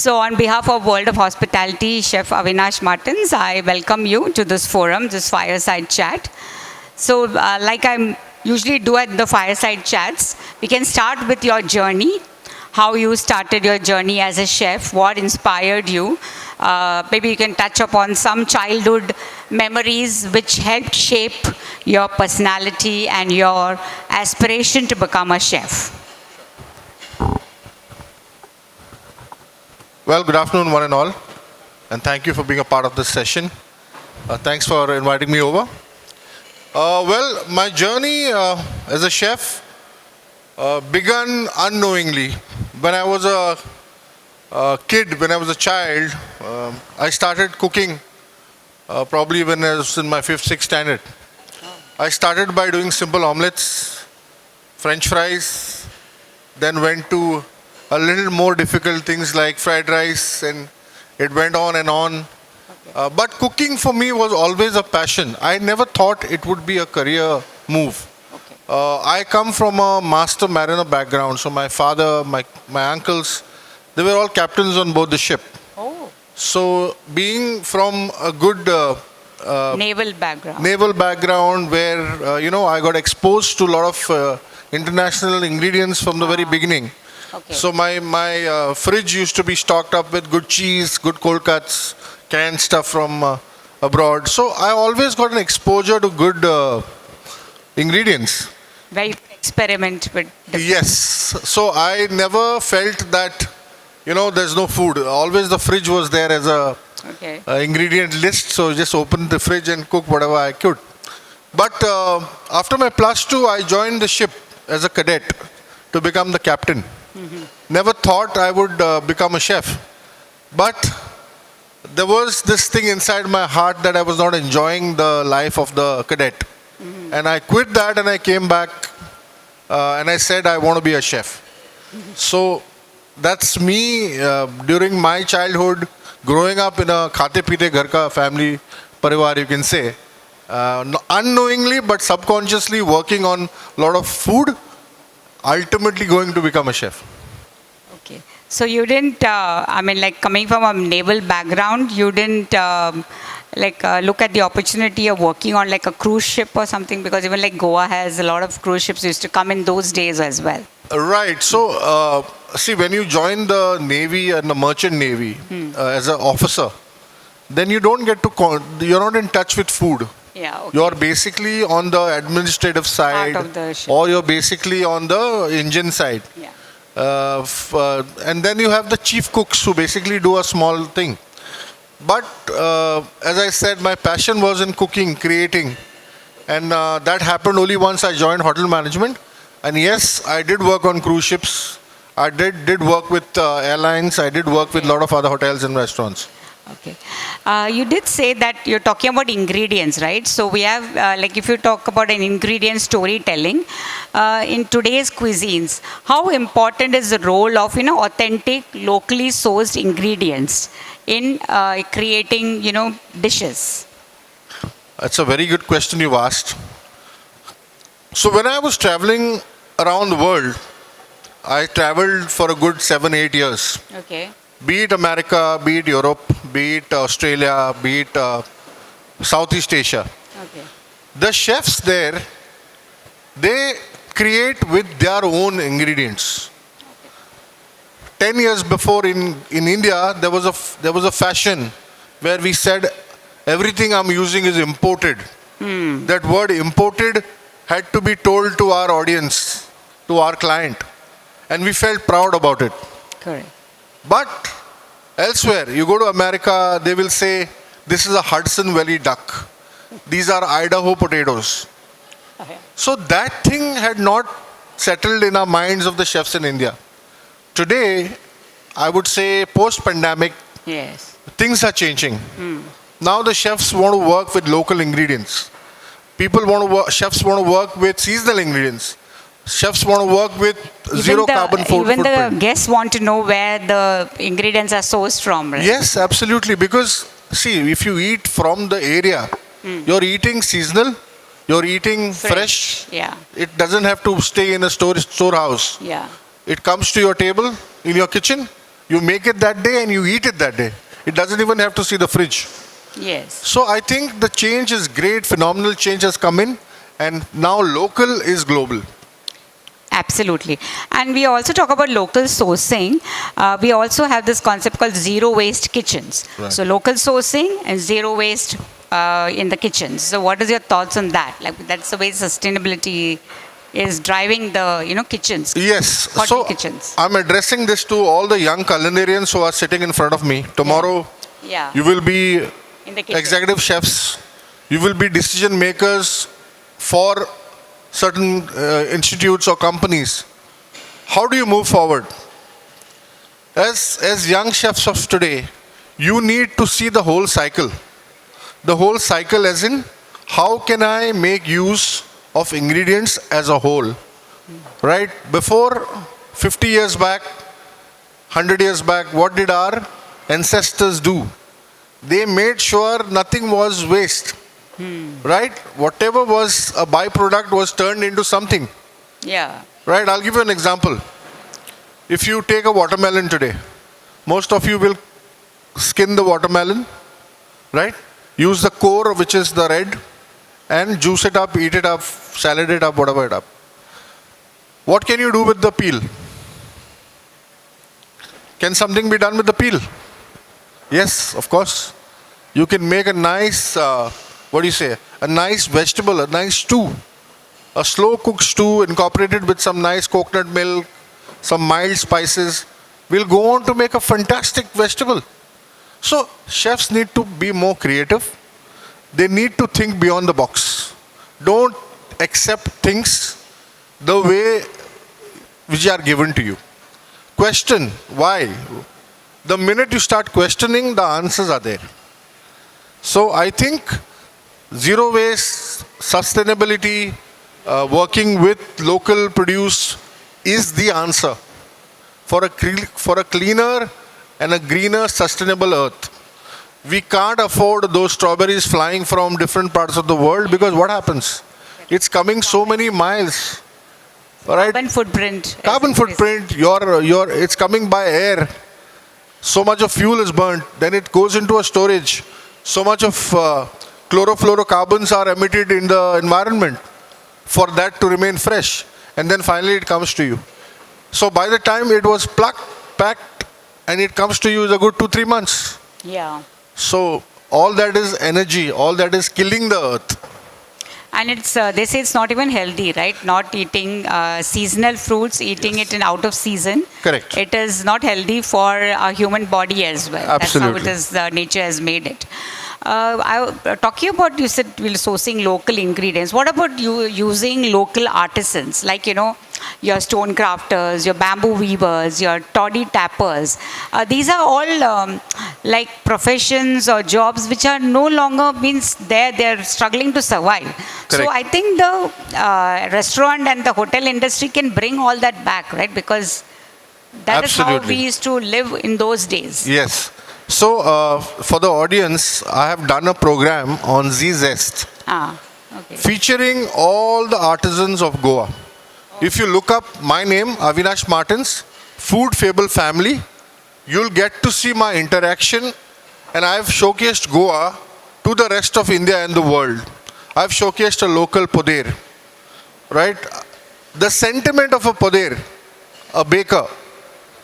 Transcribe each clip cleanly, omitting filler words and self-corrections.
So on behalf of World of Hospitality, Chef Avinash Martins, I welcome you to this forum, this fireside chat. So like I usually do at the fireside chats, we can start with your journey, how you started your journey as a chef, what inspired you. Maybe you can touch upon some childhood memories which helped shape your personality and your aspiration to become a chef. Well, good afternoon, one and all, and thank you for being a part of this session. Thanks for inviting me over. Well, my journey as a chef began unknowingly. When I was a kid, when I was a child, I started cooking probably when I was in my 5th, 6th standard. I started by doing simple omelets, French fries, then went to a little more difficult things like fried rice, and it went on and on. But cooking for me was always a passion. I never thought it would be a career move. Okay. I come from a master mariner background, so my father, my uncles, they were all captains on board the ship. Oh. So being from a good Naval background where, I got exposed to a lot of international ingredients from the very beginning. Okay. So my fridge used to be stocked up with good cheese, good cold cuts, canned stuff from abroad. So I always got an exposure to good ingredients. Where you experiment with different. Yes. So I never felt that, there's no food. Always the fridge was there as a ingredient list. So just open the fridge and cook whatever I could. But after my +2, I joined the ship as a cadet to become the captain. Mm-hmm. Never thought I would become a chef. But there was this thing inside my heart that I was not enjoying the life of the cadet. Mm-hmm. And I quit that and I came back and I said I want to be a chef. Mm-hmm. So that's me during my childhood, growing up in a khate pite ghar ka family parivar, you can say. Unknowingly but subconsciously working on a lot of food, ultimately going to become a chef. Okay. So you didn't, coming from a naval background, you didn't look at the opportunity of working on like a cruise ship or something, because even like Goa has a lot of cruise ships used to come in those days as well. Right. So, see, when you join the Navy and the Merchant Navy as an officer, then you don't get to, you're not in touch with food. Yeah, okay. You're basically on the administrative side, Part of the ship. or you're basically on the engine side. Yeah. And then you have the chief cooks who basically do a small thing. But as I said, my passion was in cooking, creating. And that happened only once I joined hotel management. And yes, I did work on cruise ships. I did work with airlines. I did work with a lot of other hotels and restaurants. Okay. You did say that you're talking about ingredients, right? So we have, if you talk about an ingredient storytelling, in today's cuisines, how important is the role of, authentic, locally sourced ingredients in creating, dishes? That's a very good question you've asked. So when I was traveling around the world, I traveled for a good 7-8 years. Okay. Be it America, be it Europe, be it Australia, be it Southeast Asia. Okay. The chefs there, they create with their own ingredients. 10 years before in India, there was a fashion where we said everything I'm using is imported. That word imported had to be told to our audience, to our client. And we felt proud about it. Correct. But elsewhere, you go to America, they will say, this is a Hudson Valley duck. These are Idaho potatoes. So that thing had not settled in our minds of the chefs in India. Today, I would say post-pandemic, Yes. things are changing. Now the chefs want to work with local ingredients. Chefs want to work with seasonal ingredients. Chefs want to work with zero carbon footprint. Even the guests want to know where the ingredients are sourced from, right? Yes, absolutely. Because, see, if you eat from the area, you're eating seasonal, you're eating fresh. Yeah. It doesn't have to stay in a storehouse. Yeah. It comes to your table, in your kitchen, You make it that day and you eat it that day. It doesn't even have to see the fridge. Yes. So I think the change is great, phenomenal change has come in, and now local is global. Absolutely. And we also talk about local sourcing. We also have this concept called zero waste kitchens. Right. So local sourcing and zero waste in the kitchens. So what is your thoughts on that? Like that's the way sustainability is driving the kitchens. Yes. Hotel So kitchens. I'm addressing this to all the young culinarians who are sitting in front of me. Tomorrow, Yeah. you will be In the kitchen. executive chefs. You will be decision makers for certain institutes or companies. How do you move forward? As young chefs of today, you need to see the whole cycle. The whole cycle as in, how can I make use of ingredients as a whole? Right? Before 50 years back, 100 years back, what did our ancestors do? They made sure nothing was waste. Right? Whatever was a byproduct was turned into something. Yeah. Right? I'll give you an example. If you take a watermelon today, most of you will skin the watermelon, right? Use the core, which is the red, and juice it up, eat it up, salad it up, whatever it up. What can you do with the peel? Can something be done with the peel? Yes, of course. You can make a nice, a nice vegetable, a nice stew. A slow cooked stew incorporated with some nice coconut milk, some mild spices, will go on to make a fantastic vegetable. So chefs need to be more creative. They need to think beyond the box. Don't accept things the way which are given to you. Question why. The minute you start questioning, the answers are there. So I think zero waste, sustainability, working with local produce is the answer for a cleaner and a greener, sustainable earth. We can't afford those strawberries flying from different parts of the world because what happens? It's coming so many miles. All right? Carbon footprint. Carbon footprint, it's coming by air. So much of fuel is burnt, then it goes into a storage. So much of chlorofluorocarbons are emitted in the environment for that to remain fresh. And then finally it comes to you. So by the time it was plucked, packed, and it comes to you is a good 2-3 months. Yeah. So all that is energy, all that is killing the earth. And it's they say it's not even healthy, right? Not eating seasonal fruits, eating it in out of season. Correct. It is not healthy for a human body as well. Absolutely. That's how it is. Nature has made it. Talking about, you said we're sourcing local ingredients. What about you using local artisans, like your stone crafters, your bamboo weavers, your toddy tappers? These are all like professions or jobs which are no longer means they're struggling to survive. Correct. So I think the restaurant and the hotel industry can bring all that back, right? Because that is how Absolutely. we used to live in those days. Yes. So for the audience, I have done a program on Zest, Okay. featuring all the artisans of Goa. If you look up my name, Avinash Martins, Food Fable Family, you'll get to see my interaction, and I've showcased Goa to the rest of India and the world. I've showcased a local poder, right? The sentiment of a poder, a baker,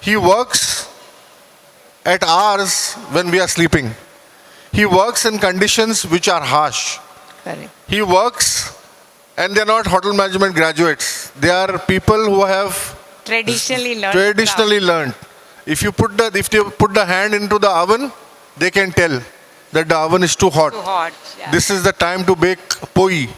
he works at hours when we are sleeping. He works in conditions which are harsh. Correct. He works, and they're not hotel management graduates. They are people who have Traditionally learned. If they put the hand into the oven, they can tell that the oven is too hot. Too hot. Yeah. This is the time to bake poi.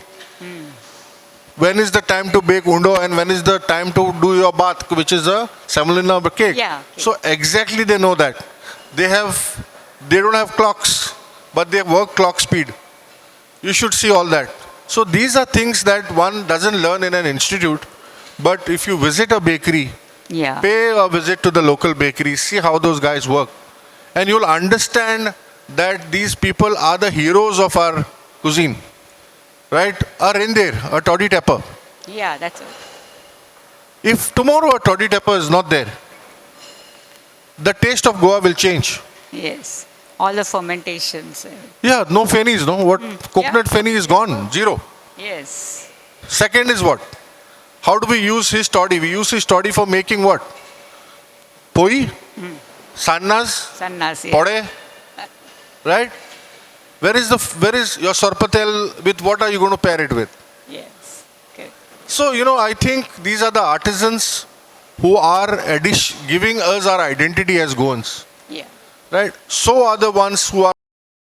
When is the time to bake undo, and when is the time to do your bath, which is a semolina cake. Yeah. So exactly they know that. They don't have clocks, but they work clock speed. You should see all that. So these are things that one doesn't learn in an institute, but if you visit a bakery, Yeah. pay a visit to the local bakery, see how those guys work, and you'll understand that these people are the heroes of our cuisine. Right? A reindeer, a toddy tapper. Yeah, that's it. If tomorrow a toddy tapper is not there, the taste of Goa will change. Yes. All the fermentations. Yeah, no fennies, no. What coconut Yeah. fenny is gone, zero. Yes. Second is what? How do we use his toddy? We use his toddy for making what? Poi, sannas, Sannas. Yes. pode, right? Where is your sorpatel? With what are you going to pair it with? Yes. Okay. So I think these are the artisans who are giving us our identity as Goans, Yeah. right? So are the ones who are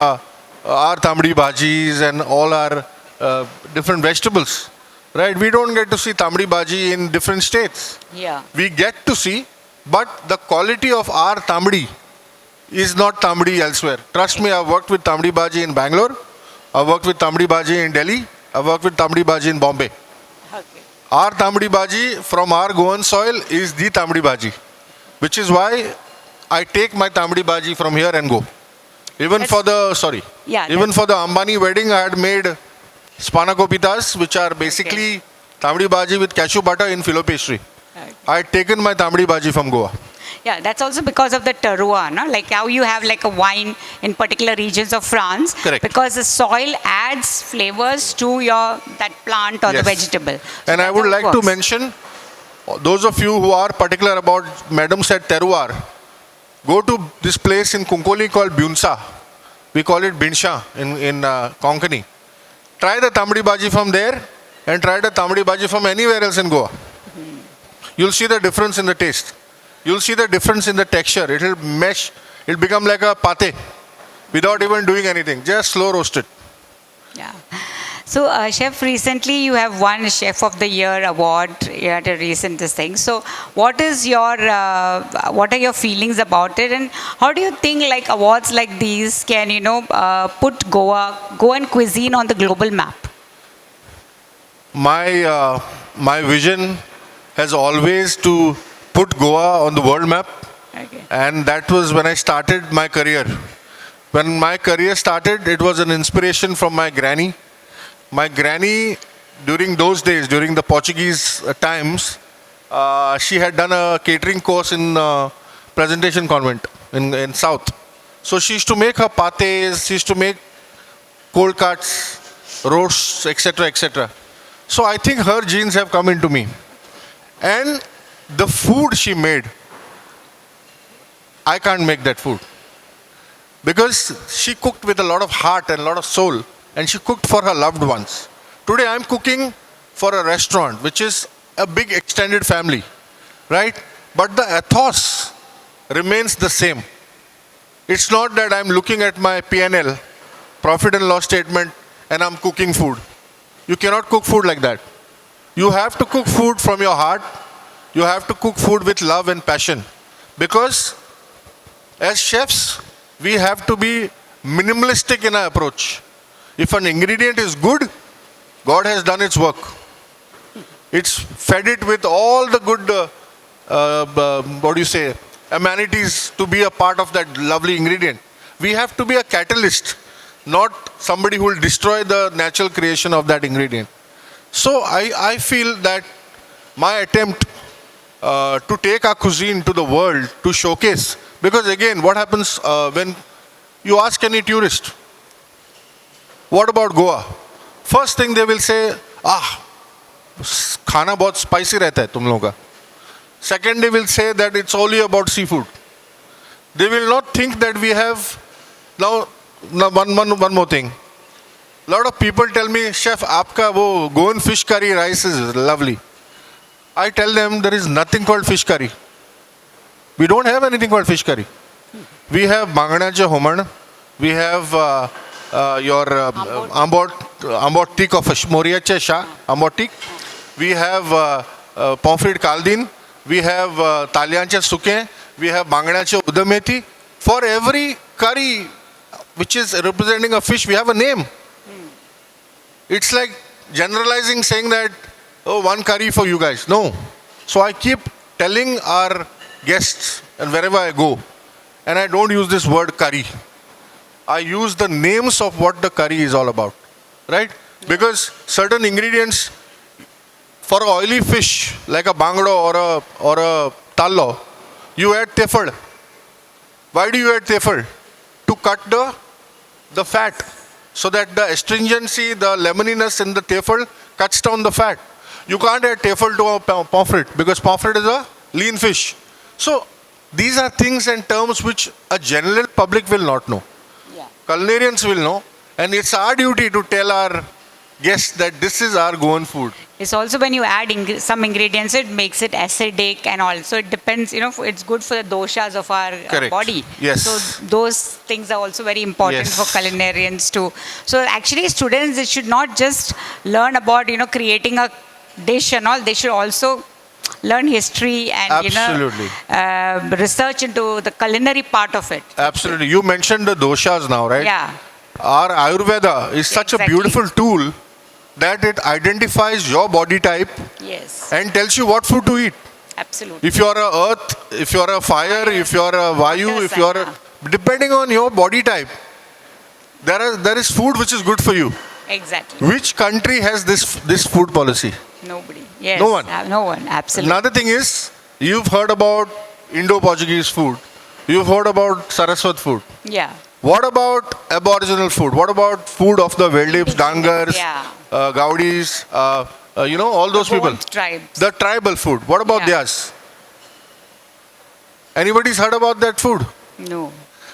our tamdi bhajis and all our different vegetables, right? We don't get to see tamdi bhaji in different states. Yeah. We get to see, but the quality of our tamdi is not tamdi elsewhere. Trust me, I've worked with tamdi bhaji in Bangalore, I've worked with tamdi bhaji in Delhi, I've worked with tamdi bhaji in Bombay. Okay. Our tamdi bhaji from our Goan soil is the tamdi bhaji, which is why I take my tamdi bhaji from here and go. Even That's- for the Yeah, even for the Ambani wedding, I had made spanakopitas, which are basically tamdi bhaji with cashew butter in filo pastry. Okay. I had taken my tamdi bhaji from Goa. Yeah, that's also because of the terroir, no? Like how you have like a wine in particular regions of France. Correct. Because the soil adds flavors to that plant or the Yes. vegetable. So And I that's would how it like to works. mention, those of you who are particular about, Madam said terroir, go to this place in Kunkoli called Byunsa. We call it Binsha in Konkani. Try the tamdi bhaji from there and try the tamdi bhaji from anywhere else in Goa. You'll see the difference in the taste. You'll see the difference in the texture. It'll mesh. It'll become like a pate without even doing anything. Just slow roast it. Yeah. So, Chef, recently you have won Chef of the Year award at a recent this thing. So, what are your feelings about it, and how do you think like awards like these can put Goan cuisine on the global map? My vision has always to put Goa on the world map. Okay. And that was when I started my career. When my career started, it was an inspiration from my granny. My granny, during those days, during the Portuguese times, she had done a catering course in Presentation Convent in South. So she used to make her pates, she used to make cold cuts, roasts, etc., etc. So I think her genes have come into me. And the food she made, I can't make that food. Because she cooked with a lot of heart and a lot of soul. And she cooked for her loved ones. Today I'm cooking for a restaurant, which is a big extended family, right? But the ethos remains the same. It's not that I'm looking at my P&L, profit and loss statement, and I'm cooking food. You cannot cook food like that. You have to cook food from your heart. You have to cook food with love and passion. Because as chefs, we have to be minimalistic in our approach. If an ingredient is good, God has done its work. It's fed it with all the good, amenities to be a part of that lovely ingredient. We have to be a catalyst, not somebody who will destroy the natural creation of that ingredient. So I feel that my attempt to take our cuisine to the world, to showcase, because again, what happens when you ask any tourist, what about Goa? First thing they will say, खाना बहुत spicy रहता है तुम लोगों का. Second, they will say that it's only about seafood. They will not think that we have, now one more thing. A lot of people tell me, Chef, आपका वो Goan fish curry rice is lovely. I tell them there is nothing called fish curry. We don't have anything called fish curry. We have banganache homan. We have your ambot tik of moriache sha, ambot tik. We have pomfret kaldin. We have talianche suke. We have banganache udamethi. For every curry which is representing a fish, we have a name. It's like generalizing, saying that, oh, one curry for you guys. No. So I keep telling our guests, and wherever I go, and I don't use this word curry. I use the names of what the curry is all about, right? Because certain ingredients for oily fish, like a bangdo or a tallo, you add tefad. Why do you add tefal? To cut the fat, so that the astringency, the lemoniness in the tefal cuts down the fat. You can't add tefal to a pomfret because pomfret is a lean fish. So these are things and terms which a general public will not know. Yeah. Culinarians will know, and it's our duty to tell our guests that this is our Goan food. It's also when you add some ingredients, it makes it acidic, and also it depends, it's good for the doshas of our body. Yes. So those things are also very important Yes. for culinarians too. So actually students, they should not just learn about, creating a dish and all. They should also learn history and, Absolutely. Research into the culinary part of it. Absolutely. You mentioned the doshas now, right? Yeah. Our Ayurveda is such a beautiful tool that it identifies your body type Yes. and tells you what food to eat. Absolutely. If you are a earth, if you are a fire, if you are a vayu, if you are Water depending on your body type, there is food which is good for you. Exactly. Which country has this food policy? Nobody. Yes. No one. No one. Absolutely. Another thing is, you've heard about Indo-Portuguese food. You've heard about Saraswat food. Yeah. What about Aboriginal food? What about food of the Veldibs, Dangars, Yeah. Gaudis, all those people? Both tribes. The tribal food. What about theirs? Anybody's heard about that food? No.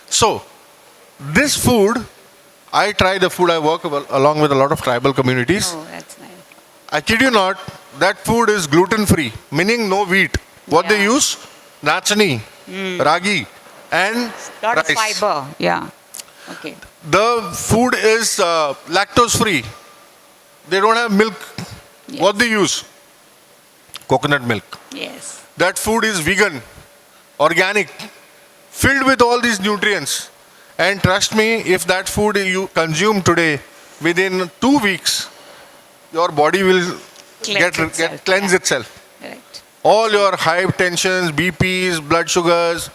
So, this food, I try the food. I work along with a lot of tribal communities. Oh, that's nice. I kid you not, that food is gluten-free, meaning no wheat. What they Yeah. use? Nachani, ragi, and Lot of rice. fiber. Yeah. Okay. The food is lactose-free. They don't have milk. Yes. What they use? Coconut milk. Yes. That food is vegan, organic, filled with all these nutrients. And trust me, if that food you consume today, within 2 weeks, your body will cleanse itself. Right. All your high tensions, BPs, blood sugars,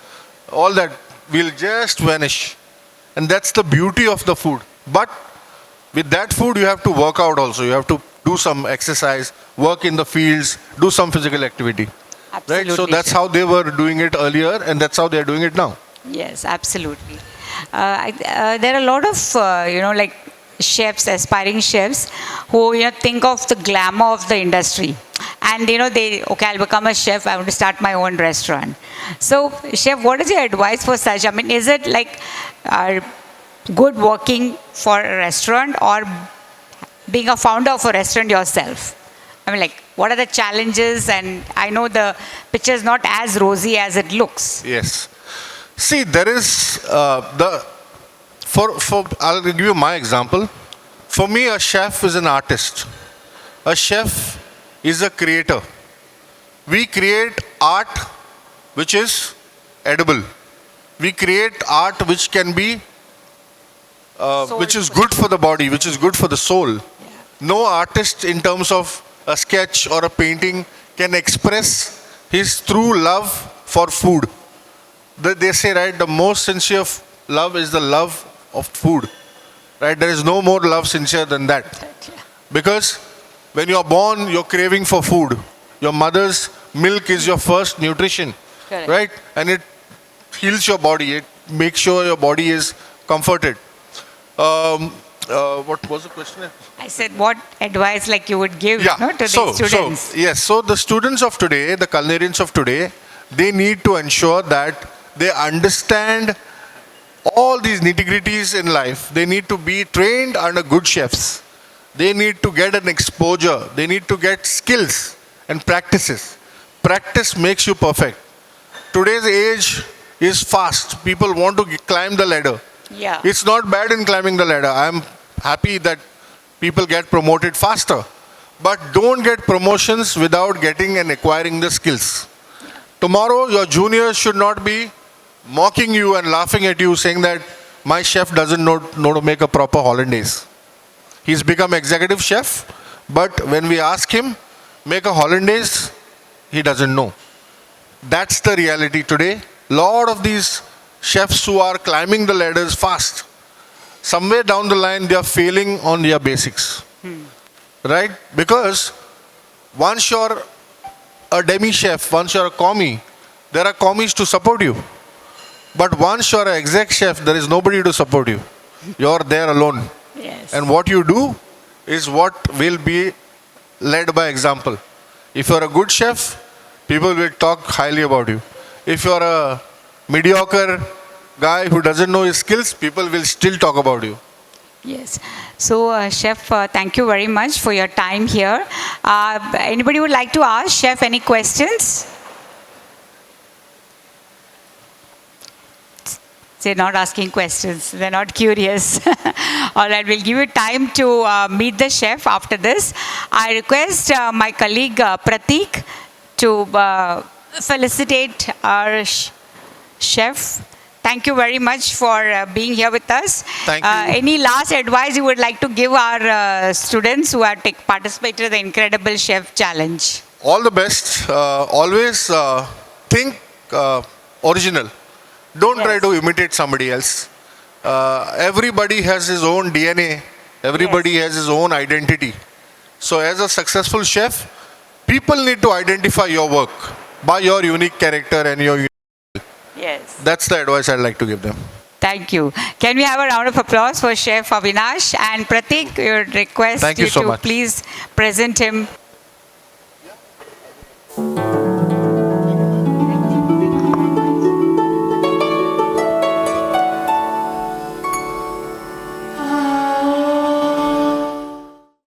all that will just vanish. And that's the beauty of the food. But with that food, you have to work out also. You have to do some exercise, work in the fields, do some physical activity. Absolutely. Right? So that's how they were doing it earlier, and that's how they're doing it now. Yes, absolutely. There are a lot of, like chefs, aspiring chefs, who, think of the glamour of the industry. And, I'll become a chef, I want to start my own restaurant. So, chef, what is your advice for such? I mean, is it like good working for a restaurant or being a founder of a restaurant yourself? I mean, like, what are the challenges? And I know the picture is not as rosy as it looks. Yes. See, there is I'll give you my example. For me, a chef is an artist. A chef is a creator. We create art which is edible. We create art which can be, which is good for the body, which is good for the soul. Yeah. No artist in terms of a sketch or a painting can express his true love for food. They say, right, the most sincere love is the love of food. Right? There is no more love sincere than that. Right, yeah. Because when you're born, you're craving for food. Your mother's milk is your first nutrition. Correct. Right? And it heals your body. It makes sure your body is comforted. What was the question? I said, what advice like you would give to the students? So the students of today, the culinarians of today, they need to ensure that they understand all these nitty-gritties in life. They need to be trained under good chefs. They need to get an exposure. They need to get skills and practices. Practice makes you perfect. Today's age is fast. People want to climb the ladder. Yeah. It's not bad in climbing the ladder. I'm happy that people get promoted faster. But don't get promotions without getting and acquiring the skills. Tomorrow, your juniors should not be mocking you and laughing at you, saying that my chef doesn't know to make a proper hollandaise. He's become executive chef, but when we ask him, make a hollandaise, he doesn't know. That's the reality today. Lot of these chefs who are climbing the ladders fast, somewhere down the line, they are failing on their basics. Right? Because once you're a demi chef, once you're a commis, there are commis to support you. But once you're an exec chef, there is nobody to support you. You're there alone. Yes. And what you do is what will be led by example. If you're a good chef, people will talk highly about you. If you're a mediocre guy who doesn't know his skills, people will still talk about you. Yes. So, Chef, thank you very much for your time here. Anybody would like to ask Chef any questions? They're not asking questions. They're not curious. All right, we'll give you time to meet the chef after this. I request my colleague Pratik to felicitate our chef. Thank you very much for being here with us. Thank you. Any last advice you would like to give our students who have participated in the Incredible Chef Challenge? All the best. Always think original. Don't try to imitate somebody else. Everybody has his own DNA. Everybody has his own identity. So as a successful chef, people need to identify your work by your unique character and your unique. Yes. That's the advice I'd like to give them. Thank you. Can we have a round of applause for Chef Avinash and Pratik? Your request Thank you so to much. please present him.